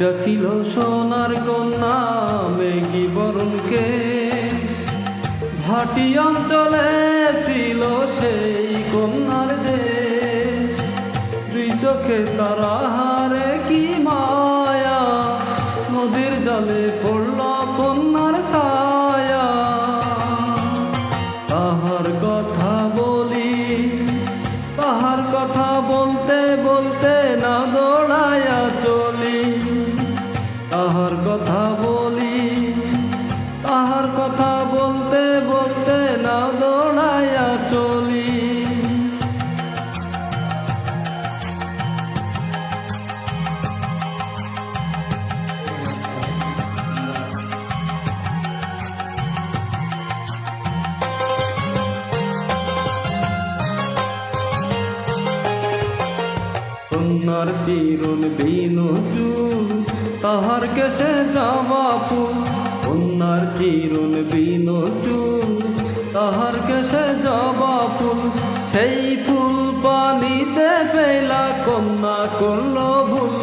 একটা ছিল সোনার কন্যা মেঘি বরণ কেশ, ভাটি অঞ্চলে ছিল সেই কন্যার দেশ। দুই চোখে তারা হারে কি মায়া, নদীর জলে পড়ল কন্যার ছায়া। তাহার কথা বলি, তাহার কথা বলতে বলতে না দৌড়াইয়া চলি। তাহার কথা বলি, তাহার কথা বলতে বলতে না দৌড়াইয়া চলি। কন্যার চিরন বিনু চুল, তাহার কেশে জবা ফুল। কন্যার চিরন বিনু চুল, তাহার কেশে জবা ফুল। সেই ফুল পানিতে ফেলা কন্যা করল ভুল।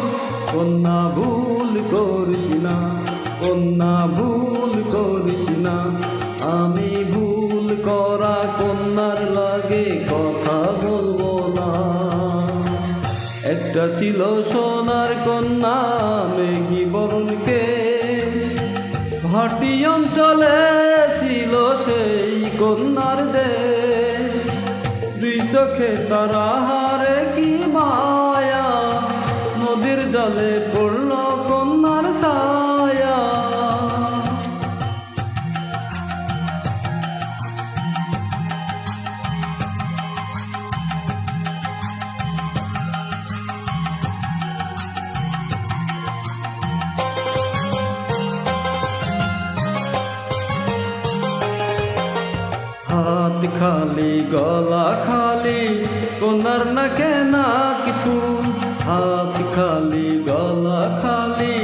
কন্যা ভুল করিস না, কন্যা ভুল করিস না। আমি ভুল করা কন্যার লাগে কথা বলবো না। একটা ছিল সোনার কন্যা মেঘি বরণ কেশ, ভাটি অঞ্চলে ছিল সেই কন্যার দেশ। দুই চোখে তারা হারে কি মায়া, নদীর জলে পড়ল কন্যার ছায়া। হাত খালি গলা খালি কন্যার নাকে নাক ফুল। হাত খালি গলা খালি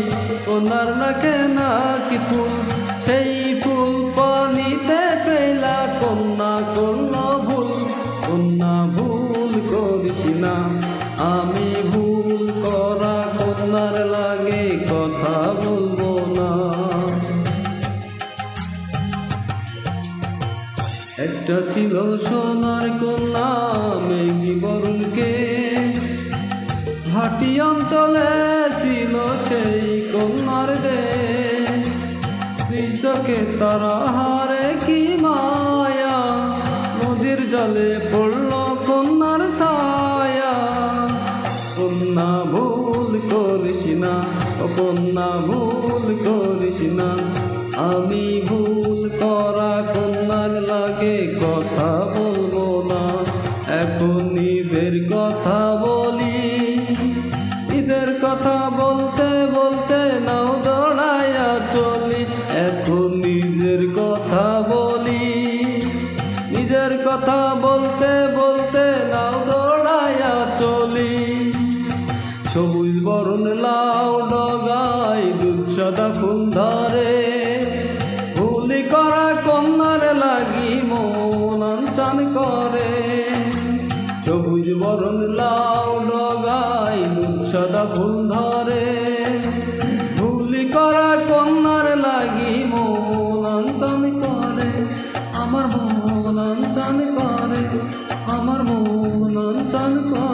কন্যার নাকে নাক ফুল। সেই ফুল পানিতে ফেলা কন্যা করল ভুল। কন্যা ভুল করিস না, আমি ভুল করা কন্যার লাগে কথা বলবো না। একটা ছিল সোনার কন্যা মেঘি বরণ কেশ, ভাটি অঞ্চলে ছিল সেই কন্যার দেশ। দুই চোখে তারা হারে কি মায়া, নদীর জলে পড়ল কন্যার ছায়া। কন্যা ভুল করিস না, কন্যা ভুল করিস না। আমি ভুল করা কন্যার লাগে কথা বলবো না। এখন ঈদের কথা বলি, ঈদের কথা বলতে বলতে নাও দৌড়াইয়া চলি। এখন নিজের কথা বলি, নিজের কথা বলতে বলতে নাও দৌড়াইয়া চলি। সবুজ বরণ লাউ ডগায় দুধ সাদা ফুল ধরে, ভুলি করা কন্যার লাগি মন আনচান করে। সবুজ বরণ লাউ ডগায় দুধ সাদা ফুল ধরে, ভুলি করা কন্যার লাগি মন আনচান করে। আমার মন আনচান করে, আমার মন আনচান করে।